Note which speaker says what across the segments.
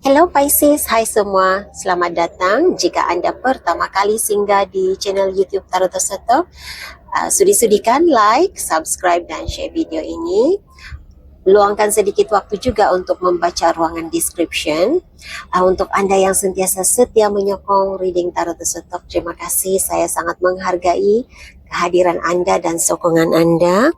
Speaker 1: Hello Pisces, hai semua. Selamat datang. Jika anda pertama kali singgah di channel YouTube Tarot Terseto, sudi-sudikan like, subscribe dan share video ini. Luangkan sedikit waktu juga untuk membaca ruangan description. Untuk anda yang sentiasa setia menyokong reading Tarot Terseto, terima kasih. Saya sangat menghargai kehadiran anda dan sokongan anda.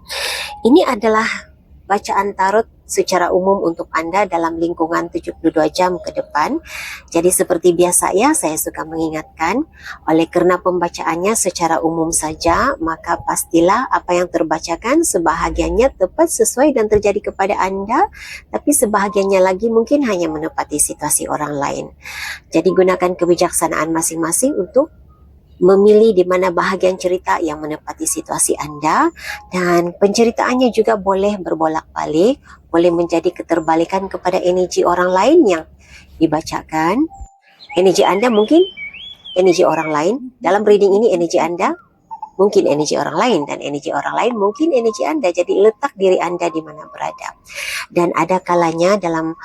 Speaker 1: Ini adalah bacaan tarot secara umum untuk Anda dalam lingkungan 72 jam ke depan. Jadi seperti biasa ya, saya suka mengingatkan, oleh karena pembacaannya secara umum saja, maka pastilah apa yang terbacakan sebahagiannya tepat sesuai dan terjadi kepada Anda, tapi sebahagiannya lagi mungkin hanya menepati situasi orang lain. Jadi gunakan kebijaksanaan masing-masing untuk memilih di mana bahagian cerita yang menepati situasi Anda, dan penceritaannya juga boleh berbolak-balik, boleh menjadi keterbalikan kepada energi orang lain yang dibacakan. Energi Anda mungkin energi orang lain. Dalam reading ini energi Anda mungkin energi orang lain, dan energi orang lain mungkin energi Anda. Jadi letak diri Anda di mana berada. Dan ada kalanya dalam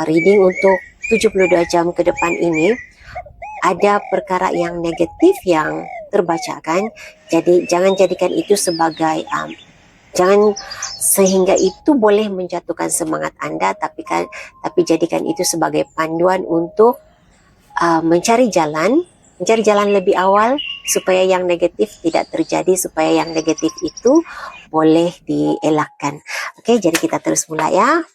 Speaker 1: reading untuk 72 jam ke depan ini, ada perkara yang negatif yang terbacakan. Jadi jangan jadikan itu sebagai jangan sehingga itu boleh menjatuhkan semangat Anda, tapi jadikan itu sebagai panduan untuk mencari jalan lebih awal supaya yang negatif tidak terjadi, supaya yang negatif itu boleh dielakkan. Oke, jadi kita terus mulai ya.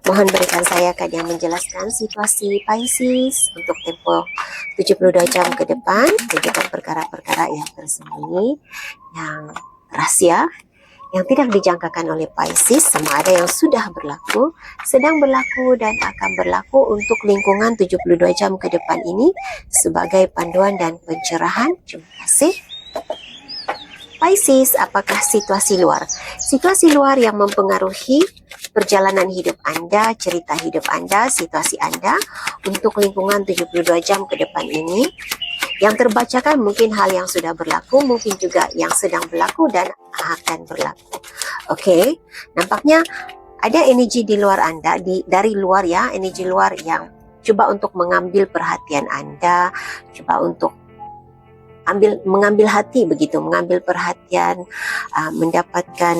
Speaker 1: Mohon berikan saya yang menjelaskan situasi Pisces untuk tempo 72 jam ke depan, tunjukkan perkara-perkara yang tersembunyi, yang rahasia, yang tidak dijangkakan oleh Pisces, sama ada yang sudah berlaku, sedang berlaku, dan akan berlaku untuk lingkungan 72 jam ke depan ini sebagai panduan dan pencerahan. Terima kasih. Pisces, apakah situasi luar? Situasi luar yang mempengaruhi perjalanan hidup Anda, cerita hidup Anda, situasi Anda untuk lingkungan 72 jam ke depan ini. Yang terbacakan mungkin hal yang sudah berlaku, mungkin juga yang sedang berlaku dan akan berlaku. Oke, nampaknya ada energi di luar Anda, dari luar ya, energi luar yang coba untuk mengambil perhatian Anda, coba untuk mengambil hati begitu, mengambil perhatian, mendapatkan,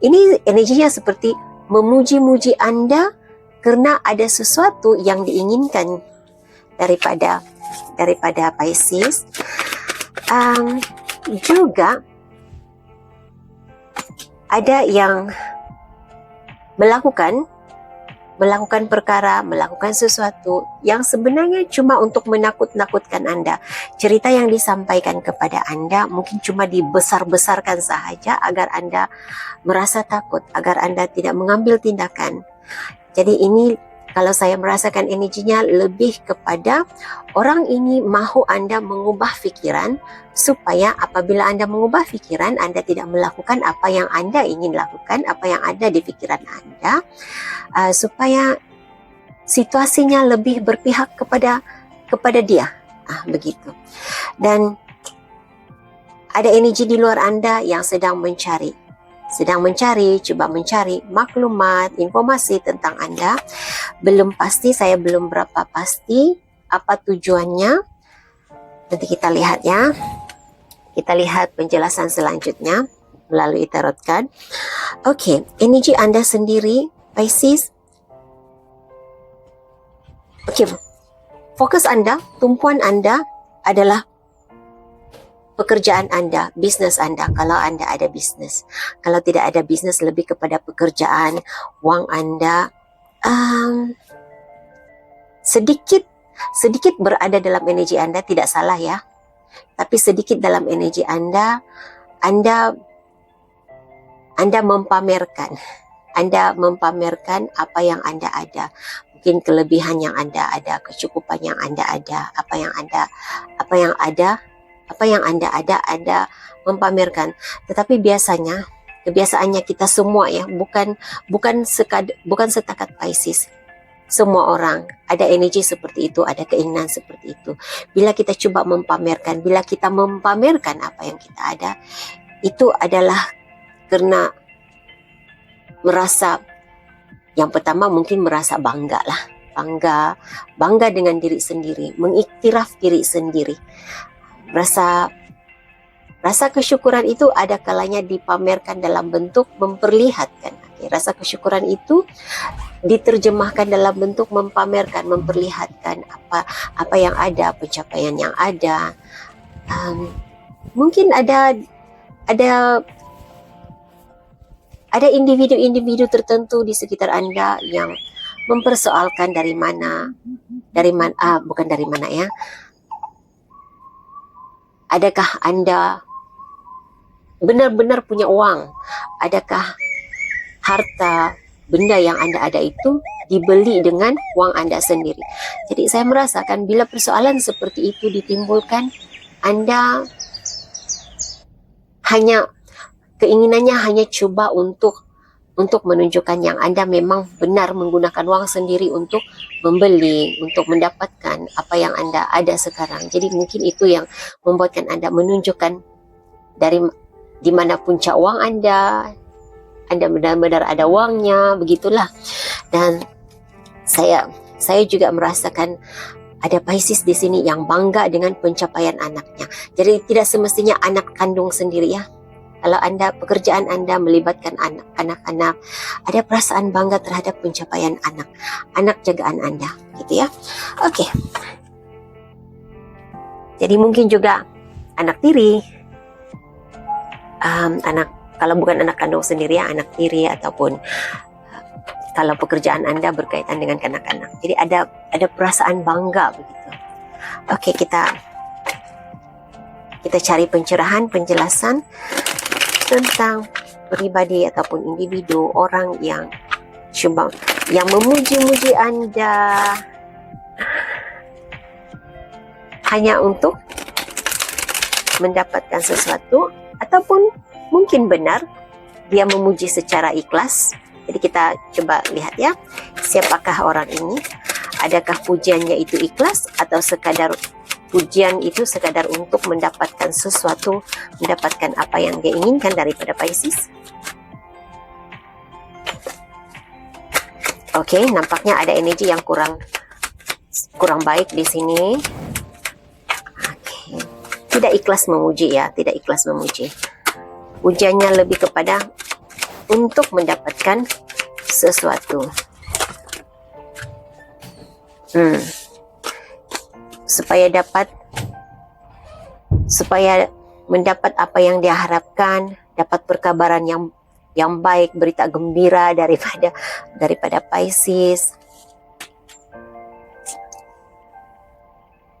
Speaker 1: ini energinya seperti memuji-muji Anda karena ada sesuatu yang diinginkan daripada Pisces. Juga ada yang melakukan perkara, melakukan sesuatu yang sebenarnya cuma untuk menakut-nakutkan Anda. Cerita yang disampaikan kepada Anda mungkin cuma dibesar-besarkan sahaja agar Anda merasa takut, agar Anda tidak mengambil tindakan. Jadi ini, kalau saya merasakan energinya lebih kepada orang ini mahu Anda mengubah pikiran, supaya apabila Anda mengubah pikiran, Anda tidak melakukan apa yang Anda ingin lakukan, apa yang ada di pikiran Anda, supaya situasinya lebih berpihak kepada dia, begitu. Dan ada energi di luar Anda yang sedang coba mencari maklumat, informasi tentang Anda. Belum pasti, saya belum berapa pasti apa tujuannya. Nanti kita lihat ya. Kita lihat penjelasan selanjutnya melalui tarot card. Oke, energi Anda sendiri, Pisces. Oke, fokus Anda, tumpuan Anda adalah pekerjaan Anda, bisnis Anda, kalau Anda ada bisnis. Kalau tidak ada bisnis, lebih kepada pekerjaan, uang Anda. Sedikit berada dalam energi Anda, tidak salah ya. Tapi sedikit dalam energi Anda memamerkan apa yang Anda ada. Mungkin kelebihan yang Anda ada, kecukupan yang Anda ada, apa yang Anda ada mempamerkan. Tetapi kebiasaannya kita semua ya, bukan setakat Pisces. Semua orang ada energi seperti itu, ada keinginan seperti itu. Bila kita coba mempamerkan, apa yang kita ada, itu adalah karena merasa, yang pertama mungkin merasa bangga lah, bangga dengan diri sendiri, mengiktiraf diri sendiri. Rasa kesyukuran itu ada kalanya dipamerkan dalam bentuk memperlihatkan. Rasa kesyukuran itu diterjemahkan dalam bentuk mempamerkan, memperlihatkan apa yang ada, pencapaian yang ada. Mungkin ada individu-individu tertentu di sekitar Anda yang mempersoalkan bukan dari mana ya. Adakah Anda benar-benar punya uang? Adakah harta, benda yang Anda ada itu dibeli dengan uang Anda sendiri? Jadi saya merasakan bila persoalan seperti itu ditimbulkan, Anda keinginannya hanya coba untuk menunjukkan yang Anda memang benar menggunakan uang sendiri untuk membeli, untuk mendapatkan apa yang Anda ada sekarang. Jadi mungkin itu yang membuatkan Anda menunjukkan di mana puncak uang Anda benar-benar ada uangnya, begitulah. Dan saya juga merasakan ada Pisces di sini yang bangga dengan pencapaian anaknya. Jadi tidak semestinya anak kandung sendiri ya. Kalau pekerjaan Anda melibatkan anak-anak, ada perasaan bangga terhadap pencapaian anak jagaan Anda, gitu ya. Oke. Jadi mungkin juga anak tiri, kalau bukan anak kandung sendiri ya, anak tiri, ataupun kalau pekerjaan Anda berkaitan dengan kanak-kanak. Jadi ada perasaan bangga begitu. Oke, kita cari pencerahan, penjelasan tentang pribadi ataupun individu orang yang memuji-muji Anda hanya untuk mendapatkan sesuatu, ataupun mungkin benar dia memuji secara ikhlas. Jadi kita coba lihat ya, siapakah orang ini? Adakah pujiannya itu ikhlas, atau sekadar pujian itu sekadar untuk mendapatkan sesuatu, mendapatkan apa yang dia inginkan daripada Pisces? Oke, nampaknya ada energi yang kurang baik di sini. Oke. Tidak ikhlas memuji ya, tidak ikhlas memuji. Pujiannya lebih kepada untuk mendapatkan sesuatu. Supaya mendapat apa yang dia harapkan, dapat perkabaran yang baik, berita gembira daripada Pisces.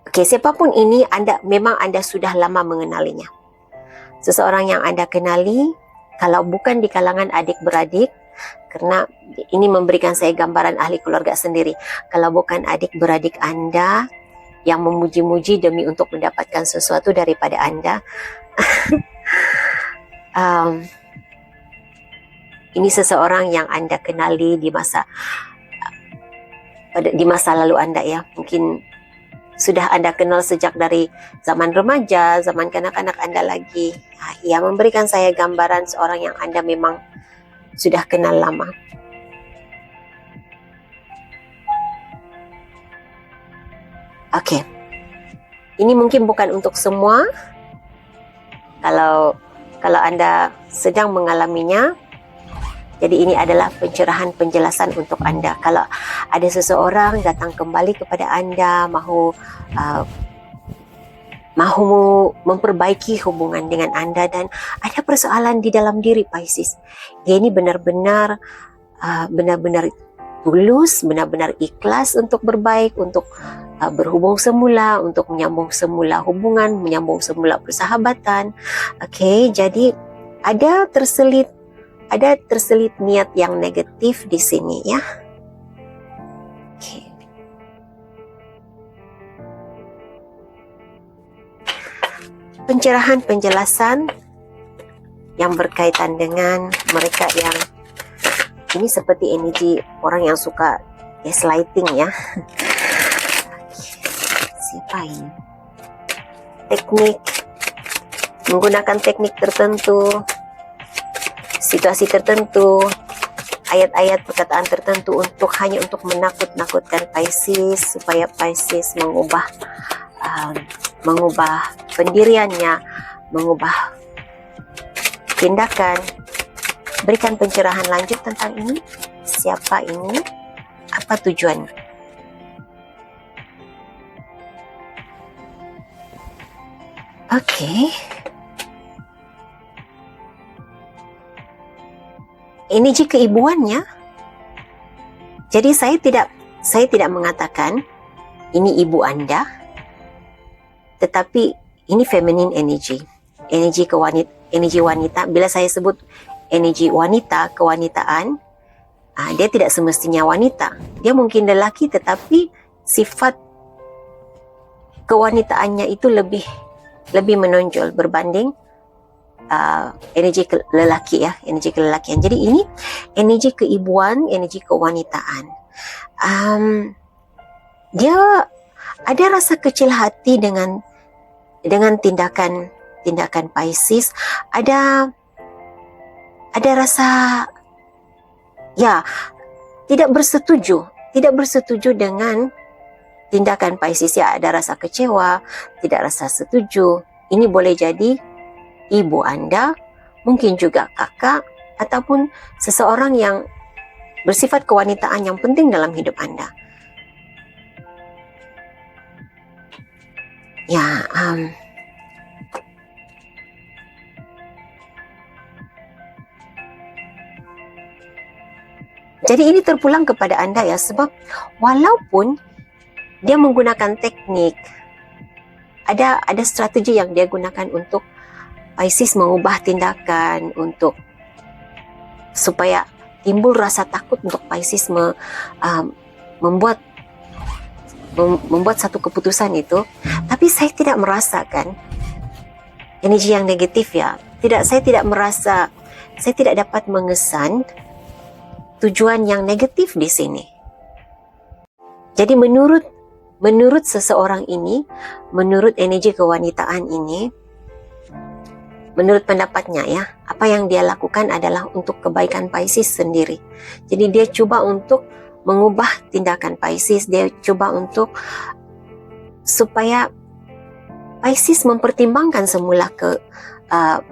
Speaker 1: Oke, siapapun ini memang Anda sudah lama mengenalinya. Seseorang yang Anda kenali, kalau bukan di kalangan adik-beradik, karena ini memberikan saya gambaran ahli keluarga sendiri. Kalau bukan adik-beradik Anda yang memuji-muji demi untuk mendapatkan sesuatu daripada Anda, ini seseorang yang Anda kenali di masa lalu Anda ya. Mungkin sudah Anda kenal sejak dari zaman remaja, zaman kanak-kanak Anda lagi. Ya, memberikan saya gambaran seorang yang Anda memang sudah kenal lama. Oke. Ini mungkin bukan untuk semua. Kalau Anda sedang mengalaminya, jadi ini adalah pencerahan penjelasan untuk Anda. Kalau ada seseorang datang kembali kepada Anda, mahu memperbaiki hubungan dengan Anda, dan ada persoalan di dalam diri Pisces. Dia ini benar-benar tulus, benar-benar ikhlas untuk berbaik, untuk berhubung semula, untuk menyambung semula hubungan, menyambung semula persahabatan. Oke, jadi ada terselit niat yang negatif di sini ya. Oke. Pencerahan penjelasan yang berkaitan dengan mereka yang ini seperti energi orang yang suka gaslighting ya. Siapa ini? Menggunakan teknik tertentu, situasi tertentu ayat-ayat perkataan tertentu hanya untuk menakut-nakutkan Pisces supaya Pisces mengubah pendiriannya, mengubah tindakan. Berikan pencerahan lanjut tentang ini. Siapa ini? Apa tujuannya? Oke. Energi keibuannya. Jadi saya tidak mengatakan ini ibu Anda, tetapi ini feminine energy, energi wanita. Bila saya sebut energi wanita, kewanitaan, dia tidak semestinya wanita. Dia mungkin lelaki, tetapi sifat kewanitaannya itu lebih menonjol berbanding energi lelaki ya, energi kelelakian. Jadi ini energi keibuan, energi kewanitaan. Dia ada rasa kecil hati dengan tindakan Pisces. Ada rasa ya tidak bersetuju dengan tindakan Pisces. Ya, ada rasa kecewa, tidak rasa setuju. Ini boleh jadi ibu Anda, mungkin juga kakak, ataupun seseorang yang bersifat kewanitaan yang penting dalam hidup Anda. Ya, jadi ini terpulang kepada Anda ya, sebab walaupun dia menggunakan teknik, ada strategi yang dia gunakan untuk Pisces mengubah tindakan, supaya timbul rasa takut untuk Pisces membuat satu keputusan itu. Tapi saya tidak merasakan energi yang negatif ya. Saya tidak dapat mengesan tujuan yang negatif di sini. Jadi menurut seseorang ini, menurut energi kewanitaan ini, menurut pendapatnya ya, apa yang dia lakukan adalah untuk kebaikan Pisces sendiri. Jadi dia coba untuk mengubah tindakan Pisces, dia coba untuk supaya Pisces mempertimbangkan semula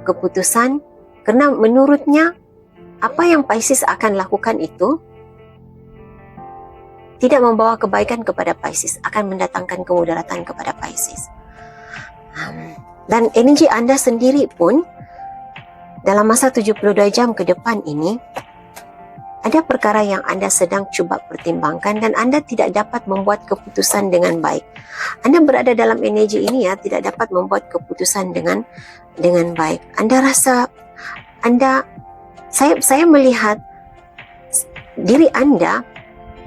Speaker 1: keputusan, karena menurutnya apa yang Pisces akan lakukan itu tidak membawa kebaikan kepada Pisces, akan mendatangkan kemudaratan kepada Pisces. Dan energi Anda sendiri pun dalam masa 72 jam ke depan ini, ada perkara yang Anda sedang cuba pertimbangkan dan Anda tidak dapat membuat keputusan dengan baik. Anda berada dalam energi ini ya, tidak dapat membuat keputusan dengan baik. Saya melihat diri Anda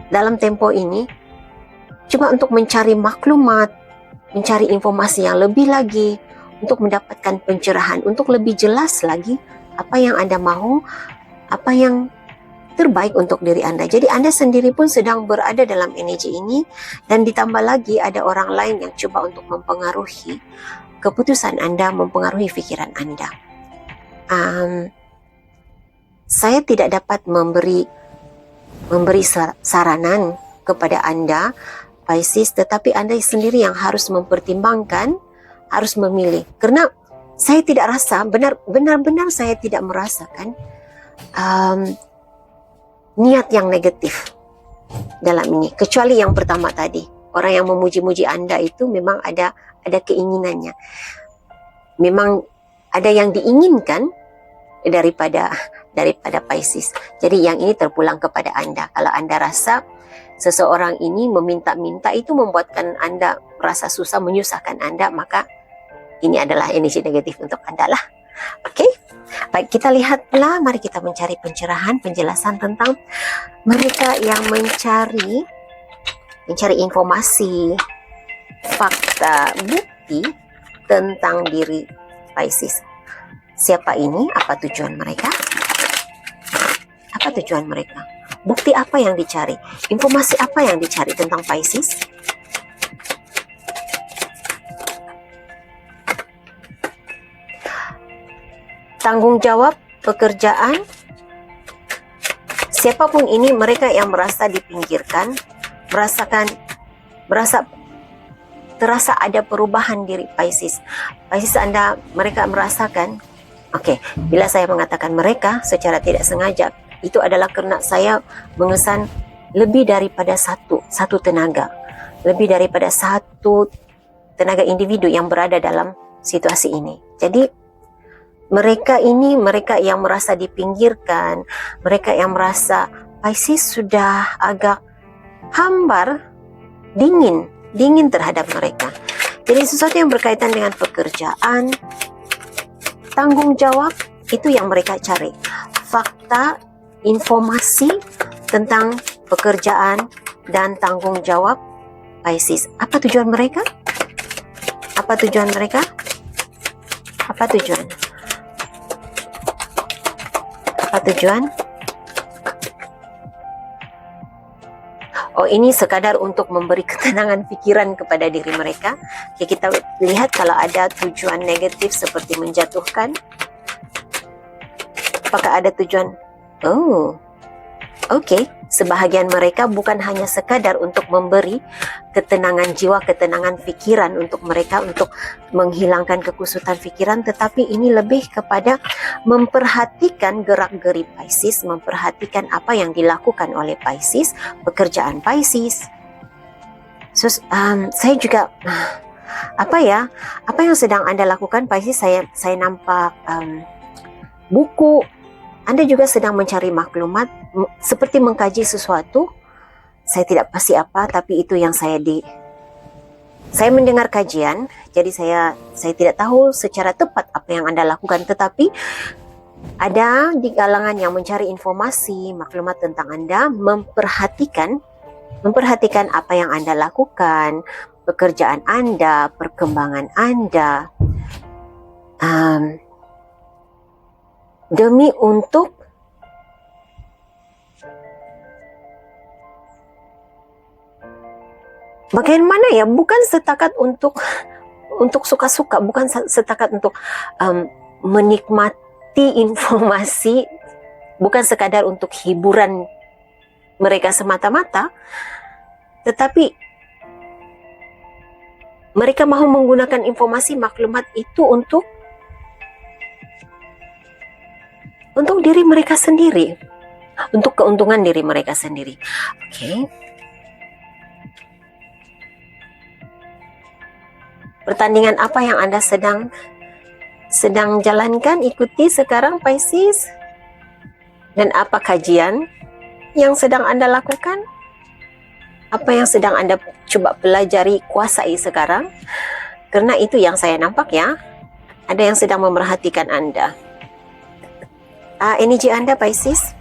Speaker 1: dalam tempo ini coba untuk mencari maklumat, mencari informasi yang lebih lagi, untuk mendapatkan pencerahan, untuk lebih jelas lagi apa yang Anda mau, apa yang terbaik untuk diri Anda. Jadi Anda sendiri pun sedang berada dalam energi ini, dan ditambah lagi ada orang lain yang coba untuk mempengaruhi keputusan Anda, mempengaruhi pikiran Anda. Saya tidak dapat memberi saranan kepada Anda, Pisces, tetapi Anda sendiri yang harus mempertimbangkan, harus memilih. Karena saya tidak rasa, benar-benar saya tidak merasakan niat yang negatif dalam ini. Kecuali yang pertama tadi, orang yang memuji-muji Anda itu memang ada keinginannya. Memang ada yang diinginkan daripada Pisces. Jadi yang ini terpulang kepada Anda. Kalau Anda rasa seseorang ini meminta-minta, itu membuatkan Anda merasa susah, menyusahkan Anda, maka ini adalah energi negatif untuk Anda lah. Oke? Baik, kita lihatlah, mari kita mencari pencerahan, penjelasan tentang mereka yang mencari informasi, fakta, bukti tentang diri Pisces. Siapa ini? Apa tujuan mereka? Apa tujuan mereka? Bukti apa yang dicari? Informasi apa yang dicari tentang Pisces? Tanggung jawab, pekerjaan, siapapun ini, mereka yang merasa dipinggirkan, terasa ada perubahan diri Pisces. Pisces, mereka merasakan, oke, bila saya mengatakan mereka secara tidak sengaja, itu adalah kerana saya mengesan lebih daripada satu tenaga, lebih daripada satu tenaga individu yang berada dalam situasi ini. Jadi mereka ini, mereka yang merasa dipinggirkan, mereka yang merasa Pisces sudah agak hambar, dingin terhadap mereka. Jadi sesuatu yang berkaitan dengan pekerjaan, tanggung jawab, itu yang mereka cari. Fakta, informasi tentang pekerjaan dan tanggung jawab Pisces. Apa tujuan mereka? Apa tujuan mereka? Apa tujuan? Apa tujuan? Oh, ini sekadar untuk memberi ketenangan pikiran kepada diri mereka. Oke, kita lihat kalau ada tujuan negatif seperti menjatuhkan. Apakah ada tujuan? Oh, oke. Sebahagian mereka bukan hanya sekadar untuk memberi ketenangan jiwa, ketenangan pikiran untuk mereka, untuk menghilangkan kekusutan pikiran, tetapi ini lebih kepada memperhatikan gerak-gerik Pisces, memperhatikan apa yang dilakukan oleh Pisces, pekerjaan Pisces. So, saya juga apa yang sedang Anda lakukan Pisces? Saya nampak buku. Anda juga sedang mencari maklumat, seperti mengkaji sesuatu. Saya tidak pasti apa, tapi itu yang saya mendengar kajian, jadi saya tidak tahu secara tepat apa yang Anda lakukan, tetapi ada di kalangan yang mencari informasi, maklumat tentang Anda, memperhatikan apa yang Anda lakukan, pekerjaan Anda, perkembangan Anda, demi untuk bagaimana ya, bukan setakat untuk suka-suka, bukan setakat untuk menikmati informasi, bukan sekadar untuk hiburan mereka semata-mata, tetapi mereka mahu menggunakan informasi, maklumat itu untuk diri mereka sendiri, untuk keuntungan diri mereka sendiri. Oke. Pertandingan apa yang Anda sedang jalankan, ikuti sekarang Pisces? Dan apa kajian yang sedang Anda lakukan? Apa yang sedang Anda coba pelajari, kuasai sekarang? Karena itu yang saya nampak ya. Ada yang sedang memerhatikan Anda. Energi Anda Pisces,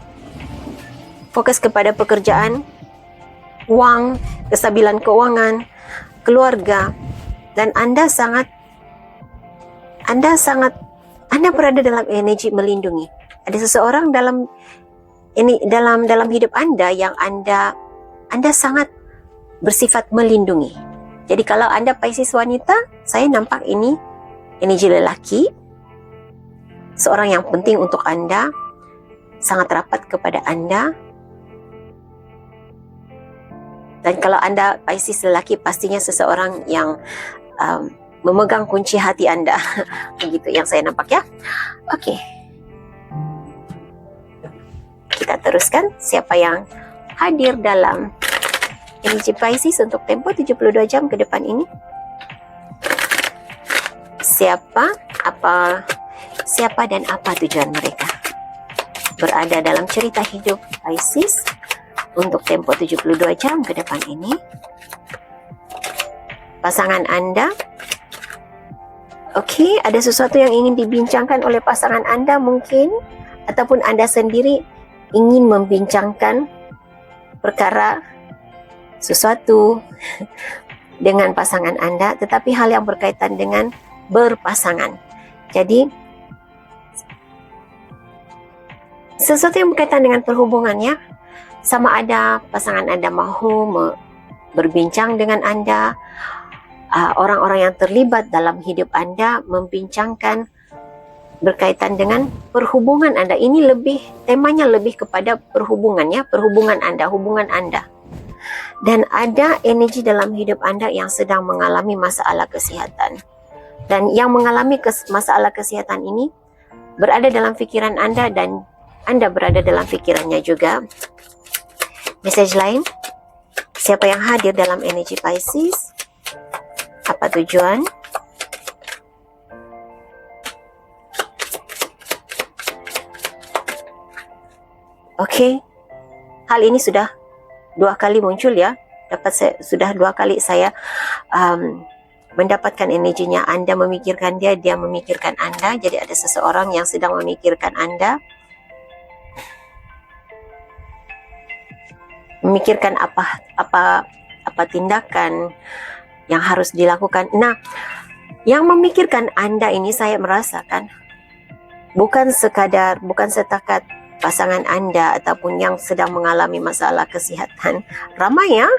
Speaker 1: fokus kepada pekerjaan, uang, kestabilan keuangan, keluarga, dan Anda berada dalam energi melindungi. Ada seseorang dalam hidup Anda yang Anda sangat bersifat melindungi. Jadi kalau Anda Pisces wanita, saya nampak ini energi lelaki, seorang yang penting untuk Anda, sangat rapat kepada Anda. Dan kalau Anda Pisces lelaki, pastinya seseorang yang memegang kunci hati Anda. Begitu yang saya nampak ya. Oke. Kita teruskan siapa yang hadir dalam energi Pisces untuk tempoh 72 jam ke depan ini. Siapa dan apa tujuan mereka berada dalam cerita hidup Pisces untuk tempoh 72 jam ke depan ini. Pasangan Anda, oke, ada sesuatu yang ingin dibincangkan oleh pasangan Anda mungkin, ataupun Anda sendiri ingin membincangkan perkara sesuatu dengan pasangan Anda, tetapi hal yang berkaitan dengan berpasangan. Jadi sesuatu yang berkaitan dengan perhubungannya, sama ada pasangan Anda mahu berbincang dengan Anda, orang-orang yang terlibat dalam hidup Anda membincangkan berkaitan dengan perhubungan Anda. Ini temanya lebih kepada perhubungan ya, perhubungan Anda, hubungan Anda. Dan ada energi dalam hidup Anda yang sedang mengalami masalah kesihatan. Dan yang mengalami masalah kesihatan ini berada dalam pikiran Anda dan Anda berada dalam pikirannya juga. Message lain, siapa yang hadir dalam energi Pisces? Apa tujuan? Oke, hal ini sudah 2 kali muncul ya. Sudah 2 kali saya mendapatkan energinya. Anda memikirkan dia, dia memikirkan Anda. Jadi ada seseorang yang sedang memikirkan Anda, memikirkan apa tindakan yang harus dilakukan. Nah, yang memikirkan Anda ini saya merasakan bukan setakat pasangan Anda ataupun yang sedang mengalami masalah kesihatan. Ramai ya.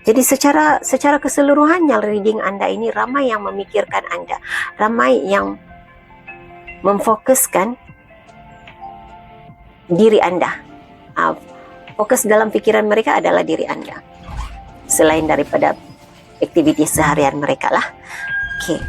Speaker 1: Jadi secara keseluruhannya reading Anda ini ramai yang memikirkan Anda, ramai yang memfokuskan diri Anda. Fokus dalam pikiran mereka adalah diri Anda, selain daripada aktivitas seharian mereka lah. Oke.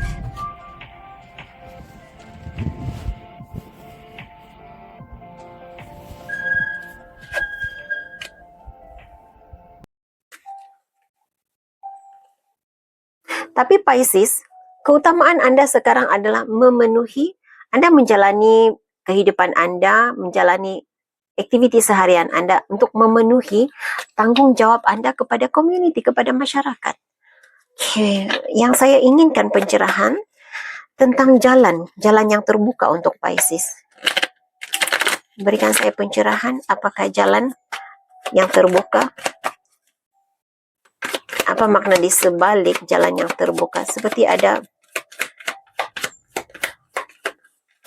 Speaker 1: Tapi Pisces, keutamaan Anda sekarang adalah Anda menjalani kehidupan Anda, menjalani aktivitas seharian Anda untuk memenuhi tanggung jawab Anda kepada community, kepada masyarakat. Okay. Yang saya inginkan pencerahan tentang jalan yang terbuka untuk Pisces. Berikan saya pencerahan, apakah jalan yang terbuka? Apa makna di sebalik jalan yang terbuka? Seperti ada,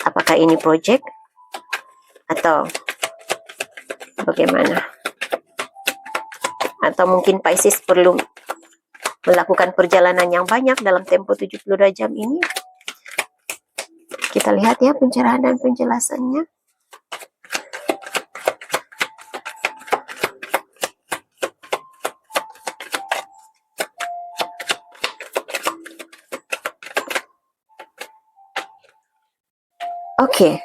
Speaker 1: apakah ini project atau bagaimana? Atau mungkin Pisces perlu melakukan perjalanan yang banyak dalam tempo 72 jam ini? Kita lihat ya pencerahan dan penjelasannya. Oke.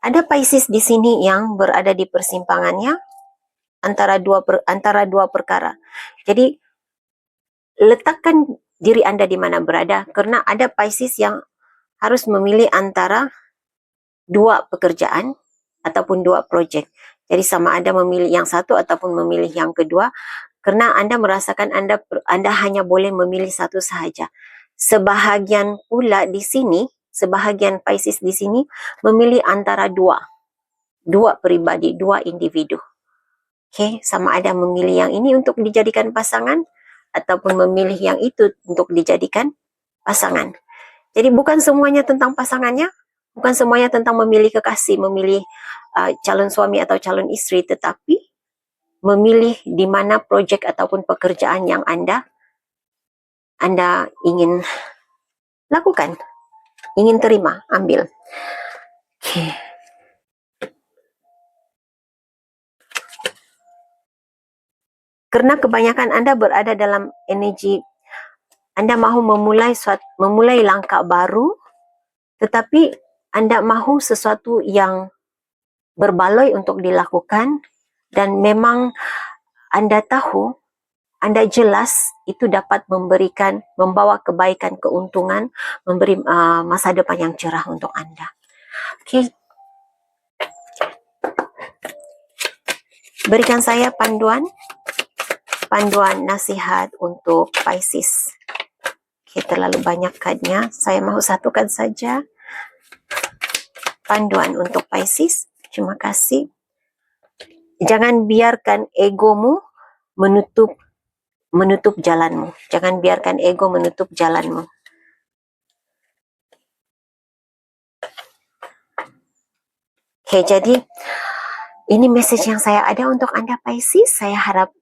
Speaker 1: Ada Pisces di sini yang berada di persimpangannya antara dua perkara. Jadi letakkan diri Anda di mana berada, karena ada Pisces yang harus memilih antara 2 pekerjaan ataupun 2 proyek. Jadi sama Anda memilih yang satu ataupun memilih yang kedua, karena Anda merasakan Anda hanya boleh memilih satu sahaja. Sebahagian pula di sini, sebahagian Pisces di sini memilih antara dua pribadi, 2 individu. Oke, sama ada memilih yang ini untuk dijadikan pasangan ataupun memilih yang itu untuk dijadikan pasangan. Jadi bukan semuanya tentang pasangannya, bukan semuanya tentang memilih kekasih, memilih calon suami atau calon istri, tetapi memilih di mana proyek ataupun pekerjaan yang Anda ingin lakukan, ingin terima, ambil. Oke. Karena kebanyakan Anda berada dalam energi Anda mahu memulai langkah baru, tetapi Anda mahu sesuatu yang berbaloi untuk dilakukan, dan memang Anda tahu, Anda jelas itu dapat membawa kebaikan, keuntungan, memberi masa depan yang cerah untuk Anda. Oke. Berikan saya panduan nasihat untuk Pisces. Oke, terlalu banyak cardnya. Saya mau satukan saja. Panduan untuk Pisces. Terima kasih. Jangan biarkan egomu menutup jalanmu. Jangan biarkan ego menutup jalanmu. Oke, jadi ini message yang saya ada untuk Anda Pisces. Saya harap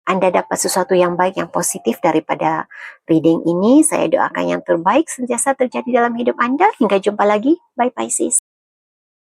Speaker 1: Anda dapat sesuatu yang baik, yang positif daripada reading ini. Saya doakan yang terbaik sentiasa terjadi dalam hidup Anda. Hingga jumpa lagi. Bye Pisces.